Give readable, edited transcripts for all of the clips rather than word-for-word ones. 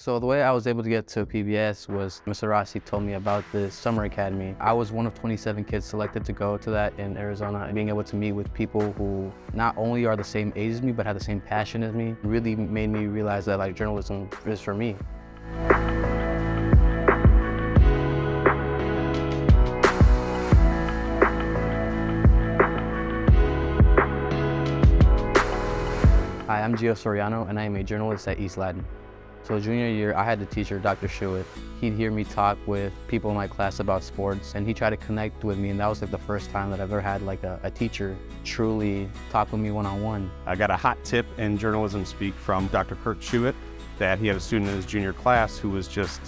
So the way I was able to get to PBS was Mr. Rossi told me about this summer academy. I was one of 27 kids selected to go to that in Arizona, and being able to meet with people who not only are the same age as me, but have the same passion as me, really made me realize that journalism is for me. Hi, I'm Giovanny Soriano, and I am a journalist at East Leyden. So junior year, I had the teacher, Dr. Schuett. He'd hear me talk with people in my class about sports, and he tried to connect with me, and that was the first time that I've ever had a teacher truly talk with me one-on-one. I got a hot tip in journalism speak from Dr. Kurt Schuett that he had a student in his junior class who was just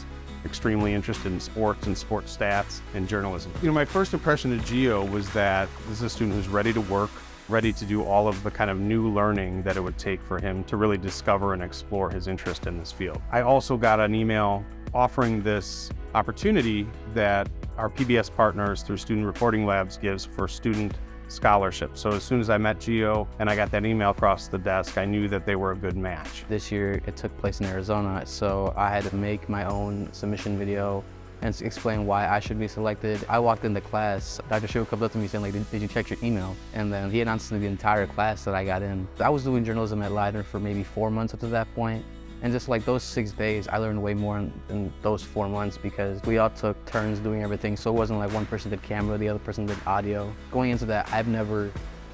extremely interested in sports and sports stats and journalism. My first impression of Gio was that this is a student who's ready to work, ready to do all of the kind of new learning that it would take for him to really discover and explore his interest in this field. I also got an email offering this opportunity that our PBS partners through Student Reporting Labs gives for student scholarship. So as soon as I met Gio and I got that email across the desk, I knew that they were a good match. This year it took place in Arizona, so I had to make my own submission video and explain why I should be selected. I walked into class, Dr. Schuett comes up to me saying, did you check your email? And then he announced to the entire class that I got in. I was doing journalism at Leyden for maybe 4 months up to that point. And just those 6 days, I learned way more in those 4 months because we all took turns doing everything. So it wasn't one person did camera, the other person did audio. Going into that, I've never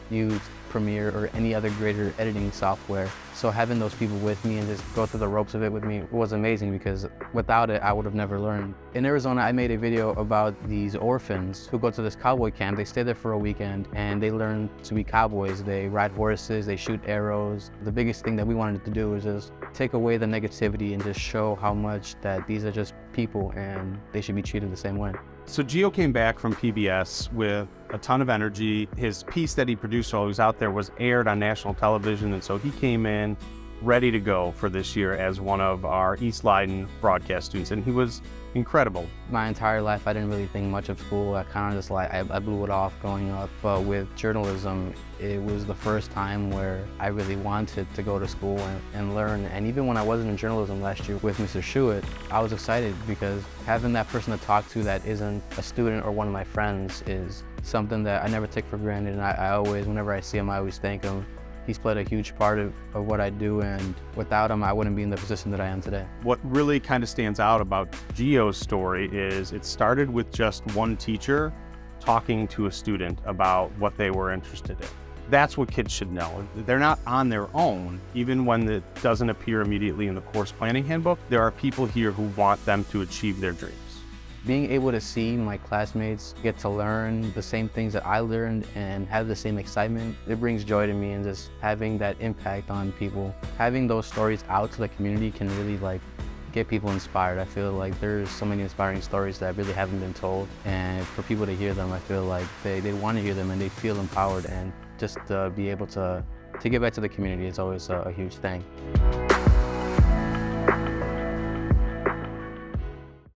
used Premiere or any other greater editing software. So having those people with me and just go through the ropes of it with me was amazing because without it, I would have never learned. In Arizona, I made a video about these orphans who go to this cowboy camp. They stay there for a weekend and they learn to be cowboys. They ride horses, they shoot arrows. The biggest thing that we wanted to do was just take away the negativity and just show how much that these are just people and they should be treated the same way. So Gio came back from PBS with a ton of energy. His piece that he produced while he was out there was aired on national television, and so he came in ready to go for this year as one of our East Leyden broadcast students, and he was incredible. My entire life, I didn't really think much of school. I kind of just I blew it off growing up. But with journalism, it was the first time where I really wanted to go to school and learn. And even when I wasn't in journalism last year with Mr. Schuett, I was excited because having that person to talk to that isn't a student or one of my friends is something that I never take for granted. And I always, whenever I see him, I always thank him. He's played a huge part of what I do, and without him, I wouldn't be in the position that I am today. What really kind of stands out about Gio's story is it started with just one teacher talking to a student about what they were interested in. That's what kids should know. They're not on their own. Even when it doesn't appear immediately in the course planning handbook, there are people here who want them to achieve their dreams. Being able to see my classmates get to learn the same things that I learned and have the same excitement, it brings joy to me, and just having that impact on people. Having those stories out to the community can really get people inspired. I feel like there's so many inspiring stories that really haven't been told, and for people to hear them, I feel like they want to hear them and they feel empowered, and just to be able to give back to the community is always a huge thing.